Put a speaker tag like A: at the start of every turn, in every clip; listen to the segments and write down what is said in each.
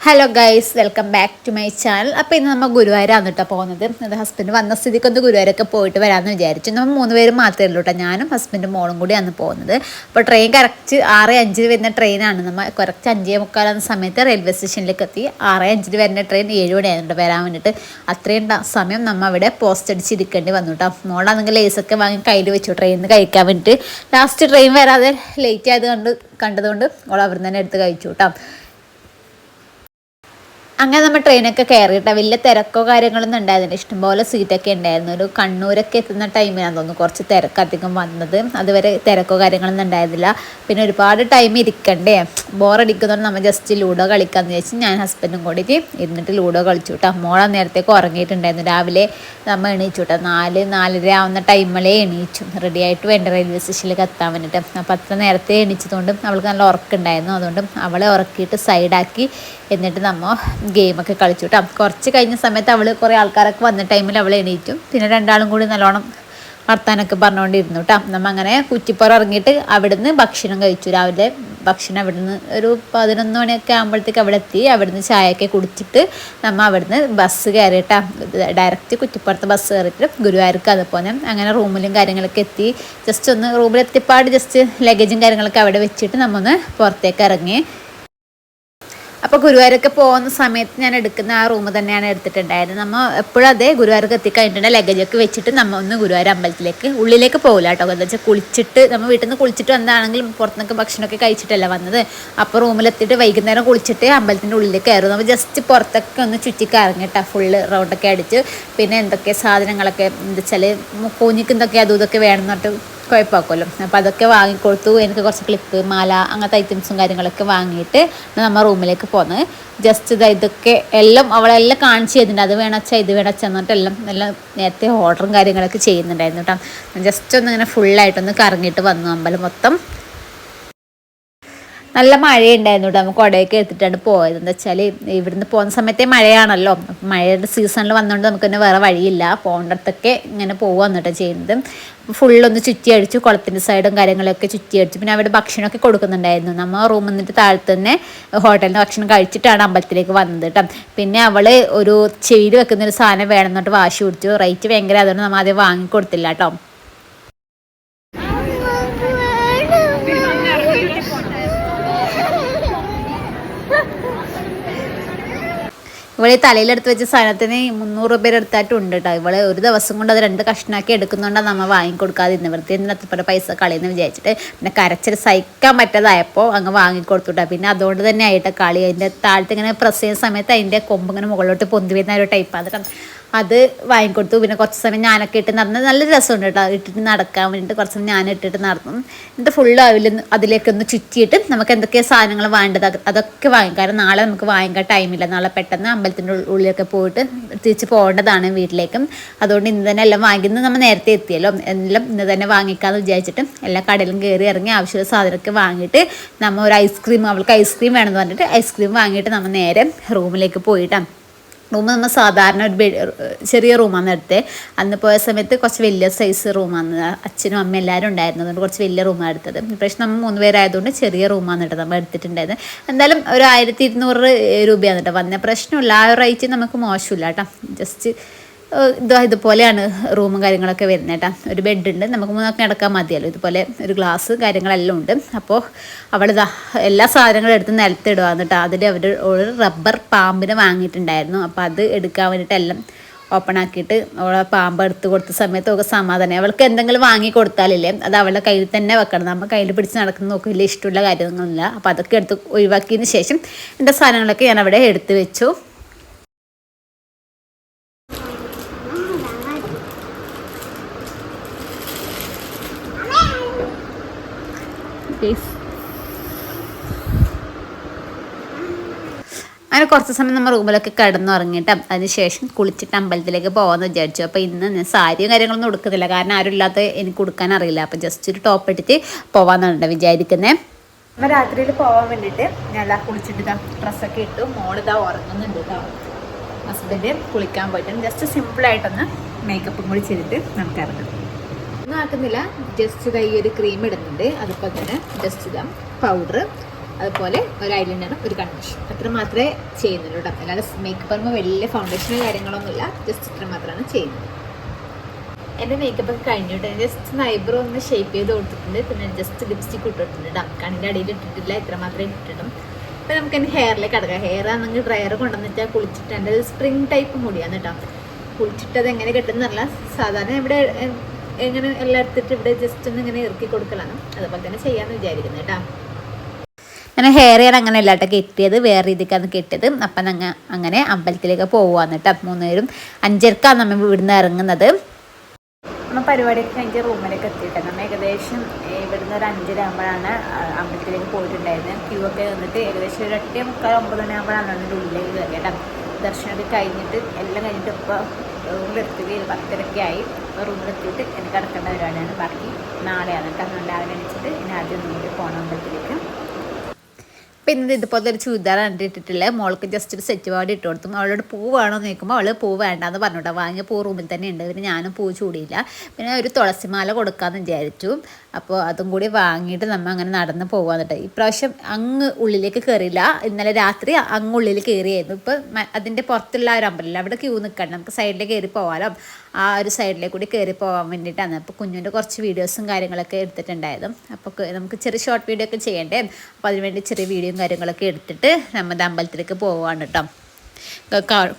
A: Hello guys, welcome back to my channel. അപ്പോൾ ഇന്ന് നമ്മൾ ഗുരുവായൂരാണ് കേട്ടോ പോകുന്നത്. അത് ഹസ്ബൻഡ് വന്ന സ്ഥിതിക്കൊന്ന് ഗുരുവായൂരൊക്കെ പോയിട്ട് വരാമെന്ന് വിചാരിച്ചു. നമ്മൾ 3 പേരും മാത്രമേ ഉള്ളൂ കേട്ടോ. ഞാനും ഹസ്ബൻഡും മോളും കൂടിയാണ് പോകുന്നത്. അപ്പോൾ ട്രെയിൻ കറക്റ്റ് 6:05 വരുന്ന ട്രെയിനാണ്. നമ്മൾ കറക്റ്റ് 5:45 സമയത്ത് റെയിൽവേ സ്റ്റേഷനിലേക്ക് എത്തി. 6:05 വരുന്ന ട്രെയിൻ 7 മണിയായിരുന്നു വരാൻ വേണ്ടിയിട്ട്. അത്രയും സമയം നമ്മൾ അവിടെ പോസ്റ്റ് അടിച്ചിരിക്കേണ്ടി വന്നു കേട്ടോ. മോളാണെങ്കിൽ ലേസൊക്കെ വാങ്ങി കയ്യിൽ വെച്ചു ട്രെയിനിൽ നിന്ന് കഴിക്കാൻ വേണ്ടിയിട്ട്. ലാസ്റ്റ് ട്രെയിൻ വരാതെ ലേറ്റ് ആയത് കണ്ടതുകൊണ്ട് മോൾ അവിടെ നിന്ന് തന്നെ എടുത്ത് കഴിച്ചു കേട്ടോ. അങ്ങനെ നമ്മൾ ട്രെയിനൊക്കെ കയറിയിട്ടാണ്. വലിയ തിരക്കോ കാര്യങ്ങളൊന്നും ഉണ്ടായിരുന്നില്ല. ഇഷ്ടംപോലെ സീറ്റൊക്കെ ഉണ്ടായിരുന്നു. ഒരു കണ്ണൂരൊക്കെ എത്തുന്ന ടൈമിനാണ് തോന്നുന്നു കുറച്ച് തിരക്ക് അധികം വന്നത്. അതുവരെ തിരക്കോ കാര്യങ്ങളൊന്നും ഉണ്ടായിരുന്നില്ല. പിന്നെ ഒരുപാട് ടൈം ഇരിക്കണ്ടേ, ബോറടിക്കുന്നതുകൊണ്ട് നമ്മൾ ജസ്റ്റ് ലൂഡോ കളിക്കാമെന്ന് വിചാരിച്ച് ഞാൻ ഹസ്ബൻഡും കൂടിയിട്ട് ഇരുന്നിട്ട് ലൂഡോ കളിച്ചു കേട്ടോ. മോളെ നേരത്തേക്ക് ഉറങ്ങിയിട്ടുണ്ടായിരുന്നു. രാവിലെ നമ്മൾ എണീച്ചു കേട്ടോ. 4-4:30 ആവുന്ന ടൈമിലേ എണീച്ചു, റെഡി ആയിട്ട് വേണ്ട റെയിൽവേ സ്റ്റേഷനിലേക്ക് എത്താൻ വേണ്ടിയിട്ട്. അപ്പോൾ അത്ര നേരത്തെ എണീച്ചതുകൊണ്ട് അവൾക്ക് നല്ല ഉറക്കുണ്ടായിരുന്നു. അതുകൊണ്ട് അവളെ ഉറക്കിയിട്ട് സൈഡാക്കി എന്നിട്ട് നമ്മൾ ഗെയിമൊക്കെ കളിച്ചു കേട്ടോ. കുറച്ച് കഴിഞ്ഞ സമയത്ത് അവൾ കുറേ ആൾക്കാരൊക്കെ വന്ന ടൈമിൽ അവൾ എണീറ്റും. പിന്നെ രണ്ടാളും കൂടി നല്ലോണം വർത്താനൊക്കെ പറഞ്ഞുകൊണ്ടിരുന്നു കേട്ടോ. നമ്മൾ അങ്ങനെ കുറ്റിപ്പുറം ഇറങ്ങിയിട്ട് അവിടുന്ന് ഭക്ഷണം കഴിച്ചു. രാവിലെ ഭക്ഷണം അവിടുന്ന് ഒരു 11 മണിയൊക്കെ ആകുമ്പോഴത്തേക്ക് അവിടെ എത്തി. അവിടുന്ന് ചായയൊക്കെ കുടിച്ചിട്ട് നമ്മൾ അവിടുന്ന് ബസ് കയറിയിട്ടാ ഡയറക്റ്റ് കുറ്റിപ്പുറത്ത് ബസ് കയറിയിട്ട് ഗുരുവായൂർക്ക് അതുപോലെ അങ്ങനെ റൂമിലും കാര്യങ്ങളൊക്കെ എത്തി. ജസ്റ്റ് ഒന്ന് റൂമിലെത്തിപ്പാട് ജസ്റ്റ് ലഗേജും കാര്യങ്ങളൊക്കെ അവിടെ വെച്ചിട്ട് നമ്മൾ ഒന്ന് പുറത്തേക്ക് ഇറങ്ങി. അപ്പോൾ ഗുരുവായൂരൊക്കെ പോകുന്ന സമയത്ത് ഞാൻ എടുക്കുന്ന ആ റൂം തന്നെയാണ് എടുത്തിട്ടുണ്ടായിരുന്നത്. നമ്മൾ എപ്പോഴും അതേ ഗുരുവായൂർക്ക് എത്തിക്കഴിഞ്ഞിട്ടുണ്ടെങ്കിൽ ലഗേജൊക്കെ വെച്ചിട്ട് നമ്മൾ ഒന്ന് ഗുരുവായൂർ അമ്പലത്തിലേക്ക് ഉള്ളിലേക്ക് പോകില്ല കേട്ടോ. എന്താ വെച്ചാൽ കുളിച്ചിട്ട് നമ്മൾ വീട്ടിൽ നിന്ന് കുളിച്ചിട്ട് വന്നാണെങ്കിലും പുറത്തുനിന്നൊക്കെ ഭക്ഷണമൊക്കെ കഴിച്ചിട്ടല്ല വന്നത്. അപ്പോൾ റൂമിലെത്തിയിട്ട് വൈകുന്നേരം കുളിച്ചിട്ട് അമ്പലത്തിൻ്റെ ഉള്ളിലേക്ക് കയറും. നമ്മൾ ജസ്റ്റ് പുറത്തൊക്കെ ഒന്ന് ചുറ്റിക്കറങ്ങിട്ടാ ഫുള്ള് റൗണ്ടൊക്കെ അടിച്ച്. പിന്നെ എന്തൊക്കെ സാധനങ്ങളൊക്കെ എന്താ വെച്ചാൽ കോഞ്ഞിക്ക് എന്തൊക്കെ അതും ഇതൊക്കെ വേണമെന്നിട്ട് കുഴപ്പമാക്കുമല്ലോ. അപ്പോൾ അതൊക്കെ വാങ്ങിക്കൊടുത്തു. എനിക്ക് കുറച്ച് ക്ലിപ്പ്, മാല, അങ്ങനത്തെ ഐറ്റംസും കാര്യങ്ങളൊക്കെ വാങ്ങിയിട്ട് നമ്മൾ റൂമിലേക്ക് പോകുന്നത്. ജസ്റ്റ് ഇതൊക്കെ എല്ലാം അവളെല്ലാം കാണിച്ച് ചെയ്തിട്ടുണ്ട്. അത് വേണച്ചാൽ ഇത് വേണച്ചാൽ എന്നിട്ട് എല്ലാം നേരത്തെ ഓർഡറും കാര്യങ്ങളൊക്കെ ചെയ്യുന്നുണ്ടായിരുന്നു കേട്ടോ. ജസ്റ്റ് ഒന്ന് ഇങ്ങനെ ഫുള്ളായിട്ടൊന്ന് കറങ്ങിയിട്ട് വന്നു അമ്പലം മൊത്തം. നല്ല മഴയുണ്ടായിരുന്നു കേട്ടോ. നമുക്ക് കുടയൊക്കെ എടുത്തിട്ടാണ് പോയത്. എന്താ വെച്ചാൽ ഇവിടുന്ന് പോകുന്ന സമയത്തേ മഴയാണല്ലോ. മഴയുടെ സീസണിൽ വന്നുകൊണ്ട് നമുക്ക് തന്നെ വേറെ വഴിയില്ല. പോകേണ്ടടുത്തൊക്കെ ഇങ്ങനെ പോകുകയാണ് കേട്ടോ ചെയ്യുന്നത്. ഫുള്ളൊന്ന് ചുറ്റി അടിച്ചു, കുളത്തിൻ്റെ സൈഡും കാര്യങ്ങളൊക്കെ ചുറ്റി അടിച്ചു. പിന്നെ അവിടെ ഭക്ഷണമൊക്കെ കൊടുക്കുന്നുണ്ടായിരുന്നു. നമ്മൾ റൂമിൽ നിന്നിട്ട് താഴത്ത് തന്നെ ഹോട്ടലിൽ നിന്ന് ഭക്ഷണം കഴിച്ചിട്ടാണ് അമ്പലത്തിലേക്ക് വന്നത് കേട്ടോ. പിന്നെ അവൾ ഒരു ചെവിയിൽ വെക്കുന്നൊരു സാധനം വേണമെന്നിട്ട് വാശി പിടിച്ചു. റേറ്റ് ഭയങ്കര അതുകൊണ്ട് നമ്മൾ ആദ്യം വാങ്ങിക്കൊടുത്തില്ല കേട്ടോ. ഇവളെ തലയിലെടുത്ത് വെച്ച സാധനത്തിന് 300 രൂപ എടുത്തായിട്ടുണ്ട് കേട്ടോ. ഇവളെ ഒരു ദിവസം കൊണ്ട് അത് 2 കഷ്ണാക്കി എടുക്കുന്നുണ്ടാണ് നമ്മൾ വാങ്ങിക്കൊടുക്കാതെ ഇന്ന് വൃത്തി എന്തിനത്ര പൈസ കളയുന്ന വിചാരിച്ചിട്ട്. പിന്നെ കരച്ചിട്ട് സഹിക്കാൻ പറ്റാതായപ്പോൾ അങ്ങ് വാങ്ങിക്കൊടുത്തു കേട്ടോ. പിന്നെ അതുകൊണ്ട് തന്നെ ആയിട്ട് കളി അതിൻ്റെ താഴത്ത് ഇങ്ങനെ പ്രസ് ചെയ്യുന്ന സമയത്ത് അതിൻ്റെ കൊമ്പ് ഇങ്ങനെ മുകളിലോട്ട് പൊന്തി വരുന്ന ഒരു ടൈപ്പാണ് കേട്ടോ. അത് വാങ്ങിക്കൊടുത്തു. പിന്നെ കുറച്ച് സമയം ഞാനൊക്കെ ഇട്ട് നടന്നത് നല്ല രസമുണ്ട് കേട്ടോ. ഇട്ടിട്ട് നടക്കാൻ വേണ്ടിയിട്ട് കുറച്ച് സമയം ഞാൻ ഇട്ടിട്ട് നടന്നു. എന്നിട്ട് ഫുള്ള് അതിലേക്കൊന്ന് ചുറ്റിയിട്ട് നമുക്ക് എന്തൊക്കെ സാധനങ്ങൾ വേണ്ടത് അതൊക്കെ വാങ്ങിക്കും. കാരണം നാളെ നമുക്ക് വാങ്ങിക്കാൻ ടൈമില്ല. നാളെ പെട്ടെന്ന് അമ്പലത്തിൻ്റെ ഉള്ളിലൊക്കെ പോയിട്ട് തിരിച്ച് പോകേണ്ടതാണ് വീട്ടിലേക്കും. അതുകൊണ്ട് ഇന്ന് തന്നെ എല്ലാം വാങ്ങിക്കുന്നത് നമ്മൾ നേരത്തെ എത്തിയല്ലോ. എല്ലാം ഇന്ന് തന്നെ വാങ്ങിക്കാമെന്ന് വിചാരിച്ചിട്ട് എല്ലാ കടയിലും കയറി ഇറങ്ങി ആവശ്യമുള്ള സാധനമൊക്കെ വാങ്ങിയിട്ട് നമ്മൾ ഒരു ഐസ്ക്രീം, അവൾക്ക് ഐസ്ക്രീം വേണമെന്ന് പറഞ്ഞിട്ട് ഐസ്ക്രീം വാങ്ങിയിട്ട് നമ്മൾ നേരെ റൂമിലേക്ക് പോയിട്ടാണ്. റൂം നമ്മൾ സാധാരണ ഒരു ചെറിയ റൂമാണ് എടുത്തത്. അന്ന് പോയ സമയത്ത് കുറച്ച് വലിയ സൈസ് റൂമാണ്. അച്ഛനും അമ്മയും എല്ലാവരും ഉണ്ടായിരുന്നു. അതുകൊണ്ട് കുറച്ച് വലിയ റൂമാണ് എടുത്തത്. പക്ഷേ നമ്മൾ 3 പേരായതുകൊണ്ട് ചെറിയ റൂമാണ് കേട്ടോ നമ്മൾ എടുത്തിട്ടുണ്ടായത്. എന്തായാലും ഒരു 1200 രൂപയാണ് കേട്ടോ വന്ന. പ്രശ്നമില്ല. ആ ഒരു റേറ്റ് നമുക്ക് മോശമില്ല കേട്ടോ. ജസ്റ്റ് ഇതുപോലെയാണ് റൂമും കാര്യങ്ങളൊക്കെ വരുന്നത് കേട്ടോ. ഒരു ബെഡുണ്ട്, നമുക്ക് 3 കിടക്കാൻ മതിയല്ലോ. ഇതുപോലെ ഒരു ഗ്ലാസ് കാര്യങ്ങളെല്ലാം ഉണ്ട്. അപ്പോൾ അവളിതാ എല്ലാ സാധനങ്ങളും എടുത്ത് നിലത്തിടുകയാണ് കേട്ടോ. അതിൽ അവർ ഒരു റബ്ബർ പാമ്പിനെ വാങ്ങിയിട്ടുണ്ടായിരുന്നു. അപ്പോൾ അത് എടുക്കാൻ വേണ്ടിയിട്ട് എല്ലാം ഓപ്പൺ ആക്കിയിട്ട് അവളെ പാമ്പ് എടുത്ത് കൊടുത്ത സമയത്ത് ഒക്കെ സമാധാനം. അവൾക്ക് എന്തെങ്കിലും വാങ്ങി കൊടുത്താലില്ലേ അത് അവളുടെ കയ്യിൽ തന്നെ വെക്കണം. നമ്മൾ കയ്യിൽ പിടിച്ച് നടക്കുന്ന നോക്കി വലിയ ഇഷ്ടമുള്ള കാര്യമൊന്നുമില്ല. അപ്പോൾ അതൊക്കെ എടുത്ത് ഒഴിവാക്കിയതിന് ശേഷം എൻ്റെ സാധനങ്ങളൊക്കെ ഞാൻ അവിടെ എടുത്ത് വെച്ചു. അങ്ങനെ കുറച്ച് സമയം നമ്മൾ റൂമിലൊക്കെ കിടന്നുറങ്ങിയിട്ട് അതിനുശേഷം കുളിച്ചിട്ട് അമ്പലത്തിലേക്ക് പോകാമെന്ന് വിചാരിച്ചു. അപ്പോൾ ഇന്ന് സാരിയും കാര്യങ്ങളൊന്നും ഉടുക്കുന്നില്ല. കാരണം ആരും ഇല്ലാത്ത എനിക്ക് ഉടുക്കാൻ അറിയില്ല. അപ്പോൾ ജസ്റ്റ് ഒരു ടോപ്പ് ഇട്ടിട്ട് പോകാമെന്നാണ് വിചാരിക്കുന്നത്. നമ്മൾ രാത്രിയിൽ പോകാൻ വേണ്ടിയിട്ട് ഞാൻ കുളിച്ചിട്ട് ഡ്രസ്സൊക്കെ ഇട്ടു. മോളിതാ ഉറങ്ങുന്നുണ്ട് കേട്ടോ. ഹസ്ബൻഡ് കുളിക്കാൻ പോയിട്ടുണ്ട്. ജസ്റ്റ് സിമ്പിളായിട്ടൊന്ന് മേക്കപ്പും കൂടി ചെയ്തിട്ട് നമുക്ക് ഇറങ്ങാം. ഒന്നും ആക്കുന്നില്ല. ജസ്റ്റ് ഈ ഒരു ക്രീം ഇടുന്നുണ്ട്. അതുപോലെ തന്നെ ജസ്റ്റ് പൗഡർ അതുപോലെ ഒരു ഐലൈനർ, ഒരു കൺമഷി, അത്ര മാത്രമേ ചെയ്യുന്നുള്ളൂ കേട്ടോ. അല്ലാതെ മേക്കപ്പ് പറയുമ്പോൾ വലിയ ഫൗണ്ടേഷനോ കാര്യങ്ങളൊന്നുമില്ല, ജസ്റ്റ് ഇത്ര മാത്രമാണ് ചെയ്യുന്നത്. എൻ്റെ മേക്കപ്പ് ഒക്കെ കഴിഞ്ഞിട്ട് ജസ്റ്റ് ഐബ്രോ ഒന്ന് ഷേപ്പ് ചെയ്ത് കൊടുത്തിട്ടുണ്ട്. പിന്നെ ജസ്റ്റ് ലിപ്സ്റ്റിക് ഇട്ടിട്ടുണ്ട് കേട്ടോ. കണ്ണിൻ്റെ അടിയിൽ ഇട്ടിട്ടില്ല, ഇത്ര മാത്രമേ ഇട്ടിട്ടും. അപ്പോൾ നമുക്ക് എൻ്റെ ഹെയറിലേക്ക് കിടക്കാം. ഹെയർ ആണെങ്കിൽ ഡ്രയർ കൊണ്ടുവന്നിട്ട് കുളിച്ചിട്ട് എൻ്റെ സ്പ്രിങ് ടൈപ്പ് മുടിയാണ് കേട്ടോ. കുളിച്ചിട്ടത് എങ്ങനെ കിട്ടുന്നല്ല, സാധാരണ ഇവിടെ എങ്ങനെ എല്ലാം എടുത്തിട്ട് ഇവിടെ ജസ്റ്റ് ഒന്ന് ഇങ്ങനെ ഇറക്കി കൊടുക്കലാണ്. അതുപോലെ തന്നെ ചെയ്യാമെന്ന് വിചാരിക്കുന്നത് കേട്ടോ. അങ്ങനെ ഹെയർ ചെയ്യാൻ അങ്ങനെ അല്ലാട്ടോ കെട്ടിയത്, വേറെ രീതിക്കാണ് കെട്ടിയത്. അപ്പം അങ്ങനെ അമ്പലത്തിലേക്ക് പോവാന്ന് കേട്ടോ. 3 5:30 നമ്മൾ ഇവിടുന്ന് ഇറങ്ങുന്നത്. നമ്മൾ പരിപാടിയൊക്കെ കഴിഞ്ഞ് റൂമിലേക്ക് എത്തിയിട്ട് നമ്മൾ ഏകദേശം ഇവിടുന്ന് ഒരു 5:30 ആകുമ്പോഴാണ് അമ്പലത്തിലേക്ക് പോയിട്ടുണ്ടായിരുന്നത്. ക്യൂ ഒക്കെ വന്നിട്ട് ഏകദേശം ഒരു 8:45 9 മണിയാകുമ്പോഴാണ് അതിൻ്റെ ഉള്ളിലേക്ക് കയറി കേട്ടോ. ദർശനമൊക്കെ കഴിഞ്ഞിട്ട് എല്ലാം കഴിഞ്ഞിട്ട് ഇപ്പോൾ റൂമിലെത്തുകയും 10:30 ആയി. ഇപ്പോൾ റൂമിലെത്തിയിട്ട് എനിക്ക് കിടക്കേണ്ട പരിപാടിയാണ്. ബാക്കി നാളെയാണ് കേട്ടോ. രാവിലെ എണീച്ചിട്ട് ഇനി ആദ്യം ഒന്നുകൂടി പോകണം അമ്പലത്തിലേക്ക്. പിന്നെ ഇതുപോലത്തെ ഒരു ചുരിദാർ കണ്ടിട്ടിട്ടില്ല. മോൾക്ക് ജസ്റ്റ് ഒരു സെറ്റ് പാടി ഇട്ട് കൊടുത്തു. അവളോട് പൂ വേണോ എന്ന് ചോദിക്കുമ്പോൾ അവൾ പൂ വേണ്ടാന്ന് പറഞ്ഞോട്ടോ. വാങ്ങിയ പൂ റൂമിൽ തന്നെ ഉണ്ട്. പിന്നെ ഞാനും പൂ ചൂടിയില്ല. പിന്നെ ഒരു തുളസിമാല കൊടുക്കാമെന്ന് വിചാരിച്ചു. അപ്പോൾ അതും കൂടി വാങ്ങിയിട്ട് നമ്മൾ അങ്ങനെ നടന്ന് പോകാന്നിട്ട്. ഇപ്രാവശ്യം അങ്ങ് ഉള്ളിലേക്ക് കയറിയില്ല. ഇന്നലെ രാത്രി അങ്ങ് ഉള്ളിൽ കയറിയായിരുന്നു. ഇപ്പം അതിൻ്റെ പുറത്തുള്ള ഒരു അമ്പലമില്ല, അവിടെ ക്യൂ നിൽക്കണം. നമുക്ക് സൈഡിലേക്ക് കയറി പോകാമല്ലോ. ആ ഒരു സൈഡിലേക്ക് കൂടി കയറി പോകാൻ വേണ്ടിയിട്ടാണ്. അപ്പോൾ കുഞ്ഞിൻ്റെ കുറച്ച് വീഡിയോസും കാര്യങ്ങളൊക്കെ എടുത്തിട്ടുണ്ടായിരുന്നു. അപ്പോൾ നമുക്ക് ചെറിയ ഷോർട്ട് വീഡിയോ ഒക്കെ ചെയ്യണ്ടേ. അപ്പോൾ അതിനുവേണ്ടി ചെറിയ വീഡിയോയും കാര്യങ്ങളൊക്കെ എടുത്തിട്ട് നമ്മുടെ അമ്പലത്തിലേക്ക് പോവാണ് കേട്ടോ.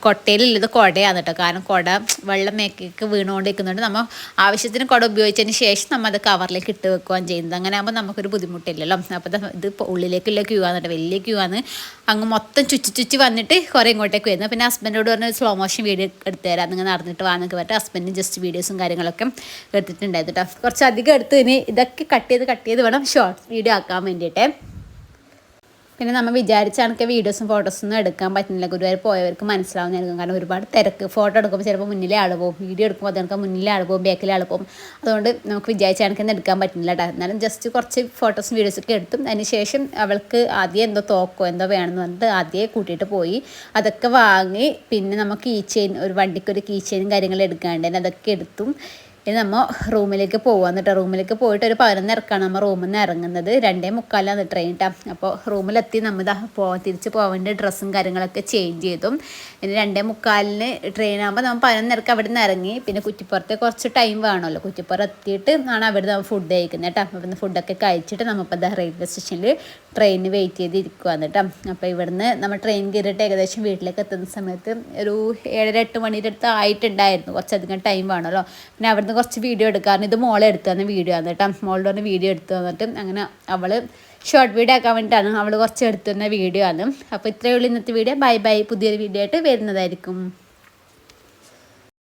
A: കൊട്ടയിലുള്ളത് കുടയാണ് കേട്ടോ. കാരണം കുട വെള്ളം മേക്കേക്ക് വീണുകൊണ്ടിരിക്കുന്നുണ്ട്. നമ്മൾ ആവശ്യത്തിന് കുട ഉപയോഗിച്ചതിന് ശേഷം നമ്മൾ അത് കവറിലേക്ക് ഇട്ട് വെക്കുകയാണ് ചെയ്യുന്നത്. അങ്ങനെ ആകുമ്പോൾ നമുക്കൊരു ബുദ്ധിമുട്ടില്ലല്ലോ. അപ്പോൾ ഇത് ഉള്ളിലേക്കുള്ള ക്യൂ ആണ് കേട്ടോ. വലിയ ക്യൂ ആണ്. അങ്ങ് മൊത്തം ചുറ്റി വന്നിട്ട് കുറേ ഇങ്ങോട്ടേക്ക് വരുന്നത്. പിന്നെ ഹസ്ബൻഡോട് പറഞ്ഞ് സ്ലോ മോഷൻ വീഡിയോ എടുത്തു തരാം, നിങ്ങൾ നടന്നിട്ട് വാന്നൊക്കെ പറഞ്ഞിട്ട് ഹസ്ബൻഡിന് ജസ്റ്റ് വീഡിയോസും കാര്യങ്ങളൊക്കെ എടുത്തിട്ടുണ്ടായിരുന്നു കേട്ടോ. കുറച്ച് അധികം എടുത്ത് ഇനി ഇതൊക്കെ കട്ട് ചെയ്ത് വേണം ഷോർട്സ് വീഡിയോ ആക്കാൻ വേണ്ടിയിട്ട്. പിന്നെ നമ്മൾ വിചാരിച്ച കണക്കെ വീഡിയോസും ഫോട്ടോസൊന്നും എടുക്കാൻ പറ്റുന്നില്ല. ഗുരുവായൂർ പോയവർക്ക് മനസ്സിലാവുന്നതായിരിക്കും. കാരണം ഒരുപാട് തിരക്ക്. ഫോട്ടോ എടുക്കുമ്പോൾ ചിലപ്പോൾ മുന്നിലെ ആൾ പോകും, വീഡിയോ എടുക്കുമ്പോൾ അതിനൊക്കെ മുന്നിലെ ആൾ പോകും, ബാക്കിലെ ആൾ പോകും. അതുകൊണ്ട് നമുക്ക് വിചാരിച്ച കണക്കൊന്നും എടുക്കാൻ പറ്റുന്നില്ല കേട്ടോ. എന്നാലും ജസ്റ്റ് കുറച്ച് ഫോട്ടോസും വീഡിയോസൊക്കെ എടുത്തും. അതിന് ശേഷം അവൾക്ക് ആദ്യം എന്തോ തോക്കോ എന്തോ വേണമെന്ന് പറഞ്ഞിട്ട് ആദ്യമേ കൂട്ടിയിട്ട് പോയി. അതൊക്കെ വാങ്ങി. പിന്നെ നമുക്ക് കീ ചെയിൻ, ഒരു വണ്ടിക്കൊരു കീ ചെയിനും കാര്യങ്ങളും എടുക്കാണ്ട് അതൊക്കെ എടുത്തും. ഇനി നമ്മൾ റൂമിലേക്ക് പോകാമെന്ന് കേട്ടോ. റൂമിലേക്ക് പോയിട്ട് ഒരു 11:30 നമ്മൾ റൂമിൽ നിന്ന് ഇറങ്ങുന്നത്. 2:45 ട്രെയിൻ കേട്ടോ. അപ്പോൾ റൂമിലെത്തി നമ്മൾ തിരിച്ച് പോകേണ്ട ഡ്രസ്സും കാര്യങ്ങളൊക്കെ ചേഞ്ച് ചെയ്തു. ഇനി 2:45 ട്രെയിൻ ആകുമ്പോൾ നമ്മൾ 11:30 അവിടെ നിന്ന് ഇറങ്ങി. പിന്നെ കുറ്റിപ്പുറത്തെ കുറച്ച് ടൈം വേണമല്ലോ. കുറ്റിപ്പുറം എത്തിയിട്ട് ആണ് അവിടെ നമ്മൾ ഫുഡ് കഴിക്കുന്നത് കേട്ടോ. അപ്പോൾ ഫുഡൊക്കെ കഴിച്ചിട്ട് നമ്മളിപ്പോൾ റെയിൽവേ സ്റ്റേഷനിൽ ട്രെയിനിന് വെയിറ്റ് ചെയ്തിരിക്കുകയാണ് കേട്ടോ. അപ്പോൾ ഇവിടുന്ന് നമ്മൾ ട്രെയിൻ കയറിയിട്ട് ഏകദേശം വീട്ടിലേക്ക് എത്തുന്ന സമയത്ത് ഒരു 7 8 മണിയുടെ അടുത്ത് ആയിട്ടുണ്ടായിരുന്നു. കുറച്ചധികം ടൈം വേണമല്ലോ. പിന്നെ അവിടുന്ന് കുറച്ച് വീഡിയോ എടുക്കാറുണ്ട്. ഇത് മോളെ എടുത്തു തന്ന വീഡിയോ ആണ് കേട്ടോ. മോളുടെ ഒന്ന് വീഡിയോ എടുത്തു തന്നിട്ട് അങ്ങനെ അവൾ ഷോർട്ട് വീഡിയോ ആക്കാൻ വേണ്ടിയിട്ടാണ്. അവൾ കുറച്ച് എടുത്തു തന്ന വീഡിയോ ആണ്. അപ്പോൾ ഇത്രയേ ഉള്ളൂ ഇന്നത്തെ വീഡിയോ. Bye bye. പുതിയൊരു വീഡിയോ ആയിട്ട് വരുന്നതായിരിക്കും.